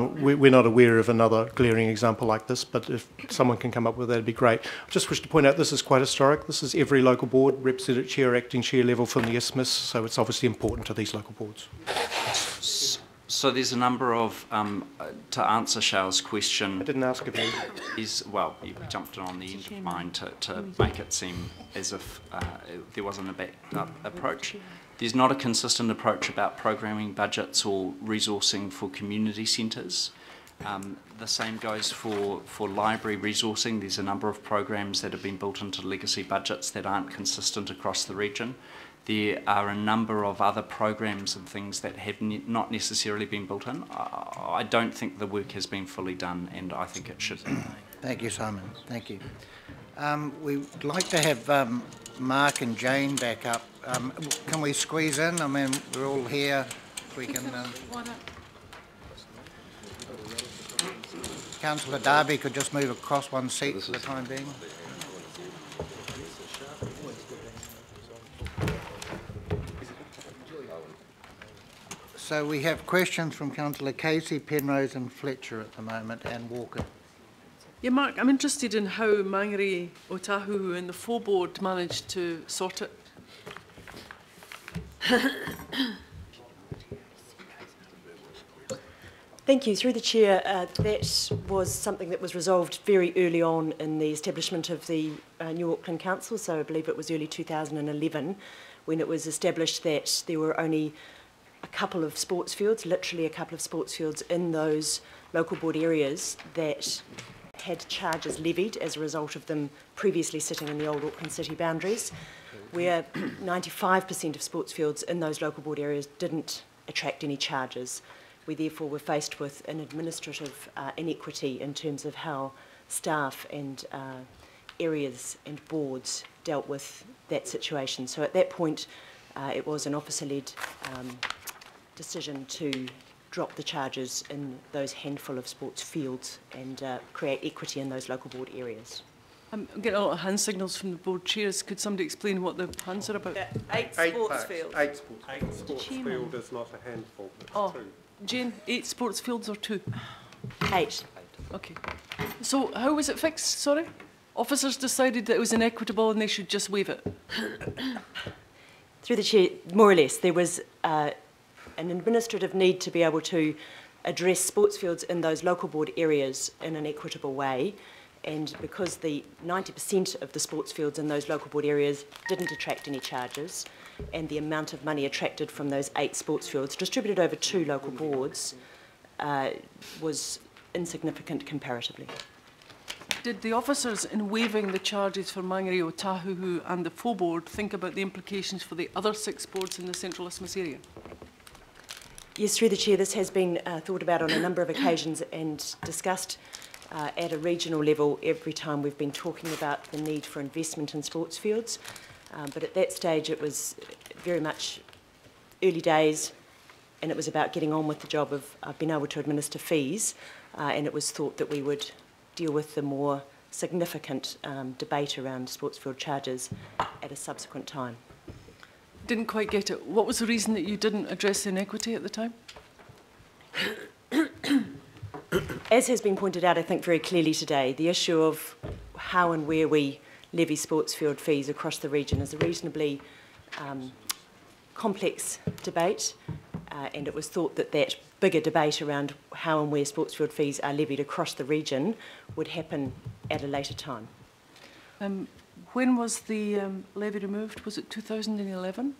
We're not aware of another glaring example like this, but if someone can come up with that, it'd be great. I just wish to point out this is quite historic. This is every local board, representative chair, acting chair level from the isthmus, so it's obviously important to these local boards. So there's a number of, to answer Shell's question... I didn't ask about it. Well, you jumped in on the end of mine to make it seem as if there wasn't a backed-up approach. There's not a consistent approach about programming budgets or resourcing for community centres. The same goes for library resourcing. There's a number of programs that have been built into legacy budgets that aren't consistent across the region. There are a number of other programs and things that have not necessarily been built in. I don't think the work has been fully done, and I think it should be. Thank you, Simon. Thank you. We'd like to have Mark and Jane back up. Can we squeeze in? I mean, we're all here. We can. Councillor Darby could just move across one seat for the time being. So we have questions from Councillor Casey, Penrose and Fletcher at the moment, and Walker. Yeah, Mark, I'm interested in how Mangere, Otahuhu and the full board managed to sort it. Thank you. Through the Chair, that was something that was resolved very early on in the establishment of the new Auckland Council, so I believe it was early 2011, when it was established that there were only a couple of sports fields, literally a couple of sports fields in those local board areas that had charges levied as a result of them previously sitting in the old Auckland city boundaries, where 95% of sports fields in those local board areas didn't attract any charges. We therefore were faced with an administrative inequity in terms of how staff and areas and boards dealt with that situation. So at that point, it was an officer-led decision to drop the charges in those handful of sports fields and create equity in those local board areas. I'm getting a lot of hand signals from the board chairs. Could somebody explain what the hands are about? Eight sports fields. Eight sports fields is not a handful, it's two. Jane, 8 sports fields or 2? 8. Okay. So how was it fixed, sorry? Officers decided that it was inequitable and they should just waive it? Through the Chair, more or less, there was an administrative need to be able to address sports fields in those local board areas in an equitable way, and because the 90% of the sports fields in those local board areas didn't attract any charges, and the amount of money attracted from those 8 sports fields distributed over 2 local boards was insignificant comparatively. Did the officers in waiving the charges for Mangere, Otahuhu and the full board think about the implications for the other 6 boards in the Central Isthmus area? Yes, through the Chair, this has been thought about on a number of occasions and discussed at a regional level every time we've been talking about the need for investment in sports fields. But at that stage it was very much early days, and it was about getting on with the job of being able to administer fees, and it was thought that we would deal with the more significant debate around sports field charges at a subsequent time. Didn't quite get it. What was the reason that you didn't address inequity at the time? As has been pointed out, I think very clearly today, the issue of how and where we levy sports field fees across the region is a reasonably complex debate, and it was thought that that bigger debate around how and where sports field fees are levied across the region would happen at a later time. When was the levy removed? Was it 2011?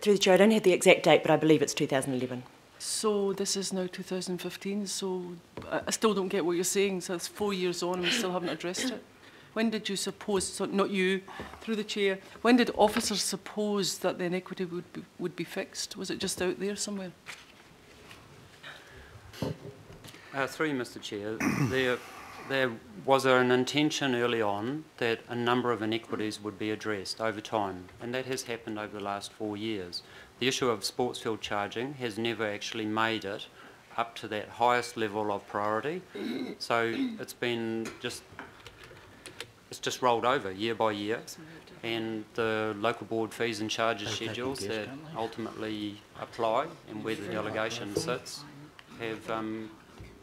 Through the Chair, I don't have the exact date, but I believe it's 2011. So this is now 2015, so I still don't get what you're saying, so it's 4 years on and we still haven't addressed it. When did you suppose, so not you, through the Chair, when did officers suppose that the inequity would be fixed? Was it just out there somewhere? Through you, Mr. Chair, there was an intention early on that a number of inequities would be addressed over time, and that has happened over the last 4 years. The issue of sports field charging has never actually made it up to that highest level of priority, so it's been just rolled over year by year, and the local board fees and charges schedules that ultimately apply and where the delegation sits have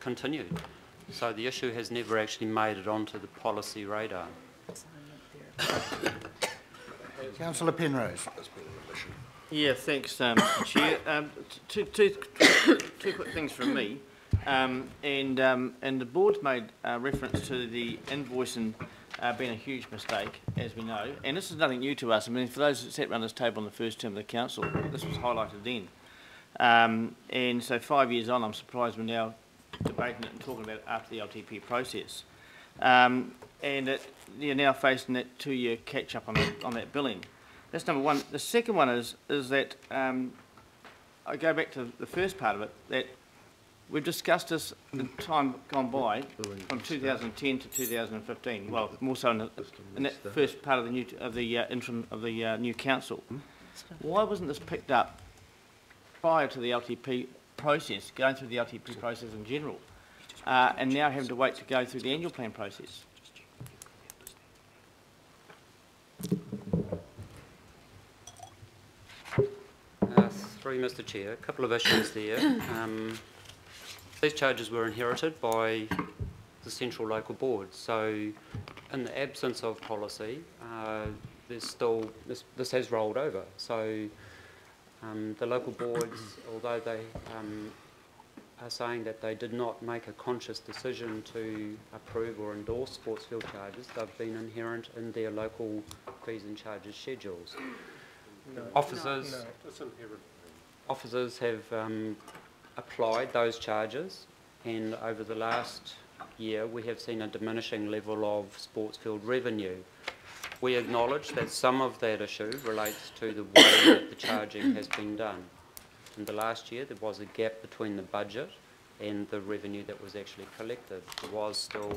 continued. So the issue has never actually made it onto the policy radar. Councillor Penrose. Yeah, thanks, Mr. Chair. Two quick things from me. And the board's made reference to the invoicing being a huge mistake, as we know. And this is nothing new to us. I mean, for those that sat around this table in the first term of the council, this was highlighted then. And so 5 years on, I'm surprised we're now debating it and talking about it after the LTP process. And you're now facing that 2-year catch-up on that billing. That's number one. The second one is that I go back to the first part of it, that we've discussed this in time gone by, from 2010 to 2015. Well, more so in that first part of the new council. Why wasn't this picked up prior to the LTP process, going through the LTP process in general, and now having to wait to go through the annual plan process? Through Mr. Chair, a couple of issues there. These charges were inherited by the central local board, so in the absence of policy, there's still this has rolled over. So the local boards, although they are saying that they did not make a conscious decision to approve or endorse sports field charges, they've been inherent in their local fees and charges schedules. Officers have applied those charges, and over the last year we have seen a diminishing level of sports field revenue. We acknowledge that some of that issue relates to the way that the charging has been done. In the last year there was a gap between the budget and the revenue that was actually collected. There was still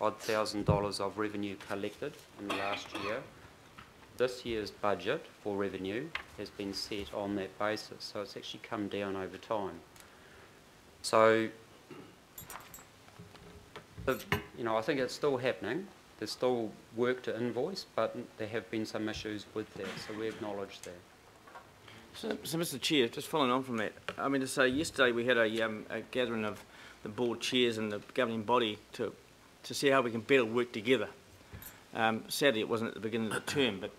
$180,000 of revenue collected in the last year. This year's budget for revenue has been set on that basis, so it's actually come down over time. So, I think it's still happening. There's still work to invoice, but there have been some issues with that, so we acknowledge that. So Mr. Chair, just following on from that, I mean to say, yesterday we had a gathering of the board chairs and the governing body to see how we can better work together. Sadly, it wasn't at the beginning of the term, but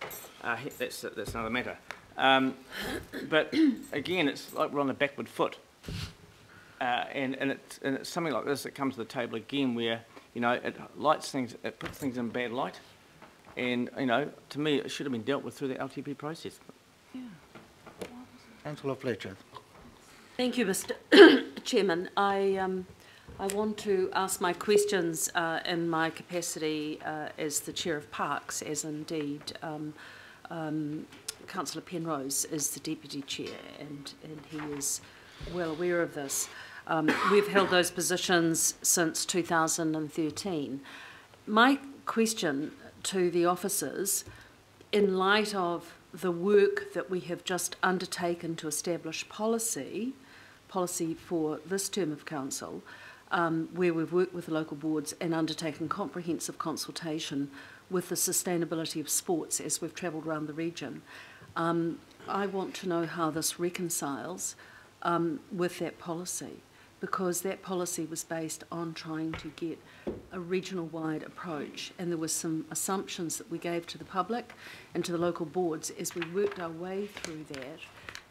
that's another matter. But again, it's like we're on the backward foot, and it's something like this that comes to the table again, where it puts things in bad light, and to me, it should have been dealt with through the LTP process. Yeah. Councillor Fletcher. Thank you, Mr. Chairman. I want to ask my questions in my capacity as the Chair of Parks, as indeed Councillor Penrose is the Deputy Chair, and he is well aware of this. We've held those positions since 2013. My question to the officers, in light of the work that we have just undertaken to establish policy for this term of council, where we've worked with the local boards and undertaken comprehensive consultation with the sustainability of sports as we've travelled around the region. I want to know how this reconciles with that policy, because that policy was based on trying to get a regional-wide approach, and there were some assumptions that we gave to the public and to the local boards as we worked our way through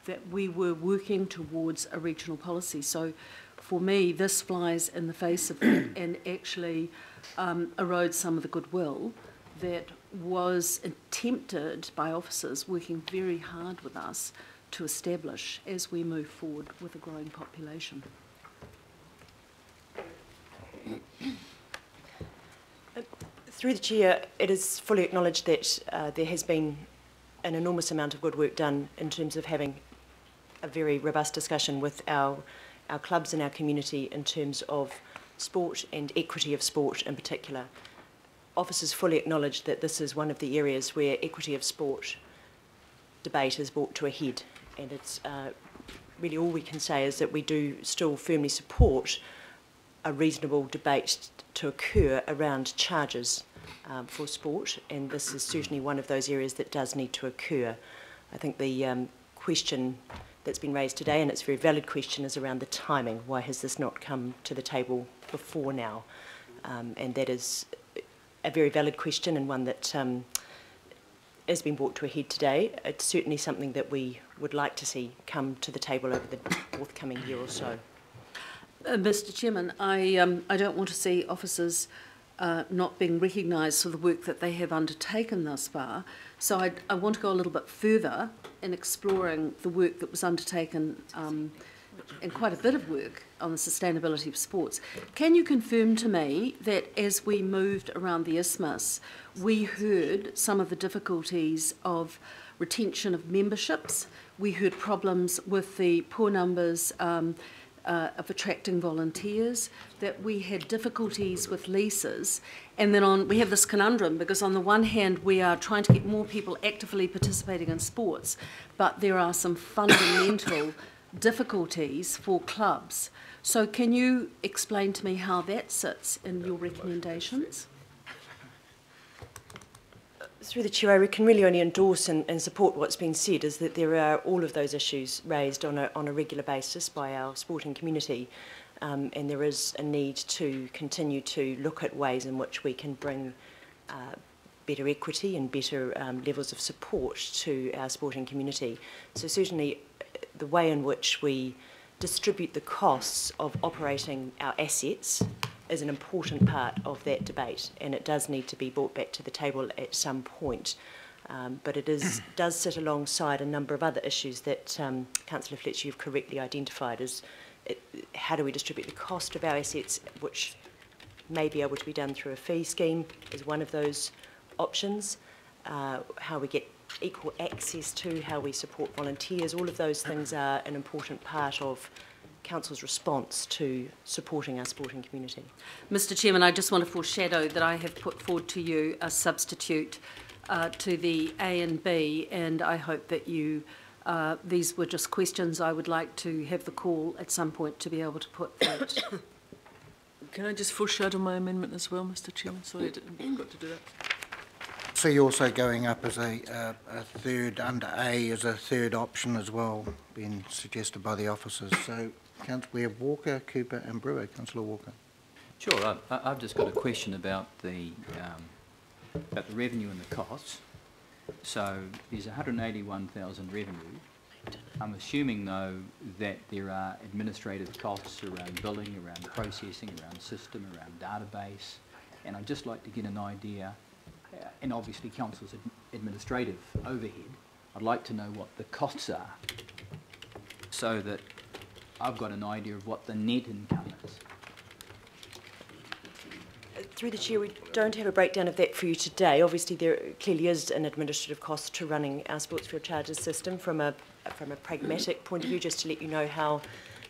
that we were working towards a regional policy. So for me, this flies in the face of that and actually erodes some of the goodwill that was attempted by officers working very hard with us to establish as we move forward with a growing population. Through the Chair, it is fully acknowledged that there has been an enormous amount of good work done in terms of having a very robust discussion with our clubs and our community in terms of sport and equity of sport in particular. Officers fully acknowledge that this is one of the areas where equity of sport debate is brought to a head, and it's really all we can say is that we do still firmly support a reasonable debate to occur around charges for sport, and this is certainly one of those areas that does need to occur. I think the question that's been raised today, and it's a very valid question, is around the timing. Why has this not come to the table before now? And that is a very valid question, and one that has been brought to a head today. It's certainly something that we would like to see come to the table over the forthcoming year or so. Mr Chairman, I don't want to see officers not being recognised for the work that they have undertaken thus far. So I want to go a little bit further in exploring the work that was undertaken, and quite a bit of work on the sustainability of sports. Can you confirm to me that as we moved around the isthmus, we heard some of the difficulties of retention of memberships? We heard problems with the poor numbers of attracting volunteers, that we had difficulties with leases, and then we have this conundrum, because on the one hand we are trying to get more people actively participating in sports, but there are some fundamental difficulties for clubs. So can you explain to me how that sits in your recommendations? Through the Chair, I can really only endorse and support what's been said, is that there are all of those issues raised on a regular basis by our sporting community, and there is a need to continue to look at ways in which we can bring better equity and better levels of support to our sporting community. So certainly the way in which we distribute the costs of operating our assets is an important part of that debate, and it does need to be brought back to the table at some point. But it does sit alongside a number of other issues that Councillor Fletcher, you've correctly identified, as how do we distribute the cost of our assets, which may be able to be done through a fee scheme is one of those options. How we get equal access to, how we support volunteers, all of those things are an important part of Council's response to supporting our sporting community. Mr Chairman, I just want to foreshadow that I have put forward to you a substitute to the A and B, and I hope that you, these were just questions. I would like to have the call at some point to be able to put that. Can I just foreshadow my amendment as well, Mr Chairman? Sorry, I forgot to do that. So you're also going up as a third, under A, as a third option as well, being suggested by the officers. So we have Walker, Cooper and Brewer. Councillor Walker. Sure, I've just got a question about the revenue and the costs. So there's 181,000 revenue. I'm assuming though that there are administrative costs around billing, around processing, around system, around database, and I'd just like to get an idea, and obviously council's administrative overhead. I'd like to know what the costs are so that I've got an idea of what the net income is. Through the Chair, we don't have a breakdown of that for you today. Obviously there clearly is an administrative cost to running our sports field charges system. From a pragmatic point of view, just to let you know how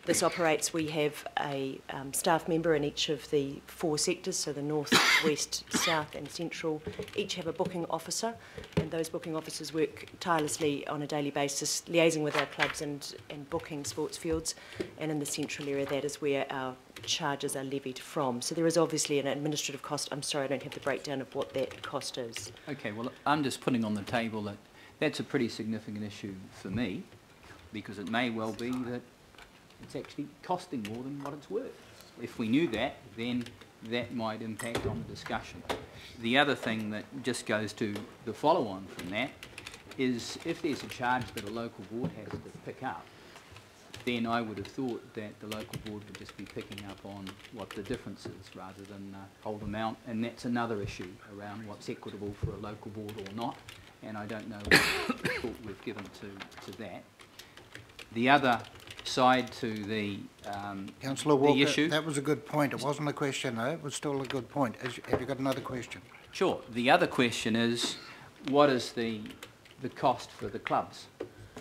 this operates, we have a staff member in each of the 4 sectors, so the north, west, south and central, each have a booking officer, and those booking officers work tirelessly on a daily basis, liaising with our clubs and booking sports fields, and in the central area that is where our charges are levied from. So there is obviously an administrative cost. I'm sorry, I don't have the breakdown of what that cost is. Okay, well I'm just putting on the table that that's a pretty significant issue for me, because it may well be that it's actually costing more than what it's worth. If we knew that, then that might impact on the discussion. The other thing that just goes to the follow-on from that is if there's a charge that a local board has to pick up, then I would have thought that the local board would just be picking up on what the difference is rather than whole amount, and that's another issue around what's equitable for a local board or not, and I don't know what thought we've given to that. The other side to the Councillor Walker, issue. That was a good point. It wasn't a question though, it was still a good point. Have you got another question? Sure. The other question is, what is the cost for the clubs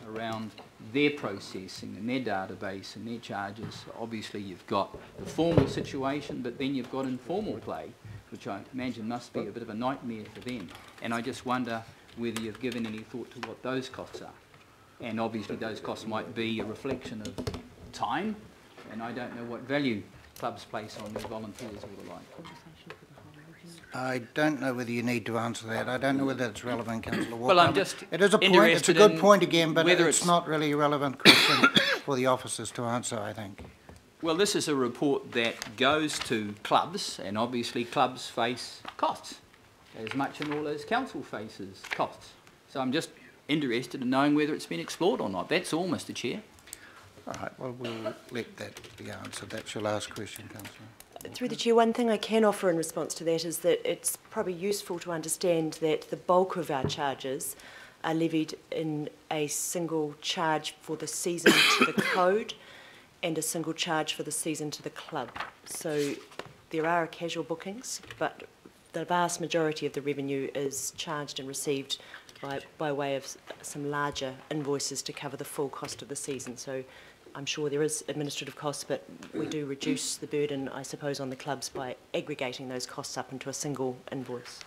around their processing and their database and their charges? Obviously you've got the formal situation, but then you've got informal play, which I imagine must be a bit of a nightmare for them. And I just wonder whether you've given any thought to what those costs are. And obviously those costs might be a reflection of time, and I don't know what value clubs place on their volunteers or the like. I don't know whether you need to answer that. I don't know whether it's relevant, Councillor Walker. Well, I'm just It is a point. It's a interested good in point again, but whether it's not really a relevant question for the officers to answer, I think. Well, this is a report that goes to clubs, and obviously clubs face costs, as much and all as council faces costs. So I'm just interested in knowing whether it's been explored or not. That's all, Mr. Chair. All right, well, we'll let that be answered. That's your last question, Councillor. Through the Chair, one thing I can offer in response to that is that it's probably useful to understand that the bulk of our charges are levied in a single charge for the season to the code and a single charge for the season to the club. So there are casual bookings, but the vast majority of the revenue is charged and received by way of some larger invoices to cover the full cost of the season. So I'm sure there is administrative costs, but we do reduce the burden, I suppose, on the clubs by aggregating those costs up into a single invoice.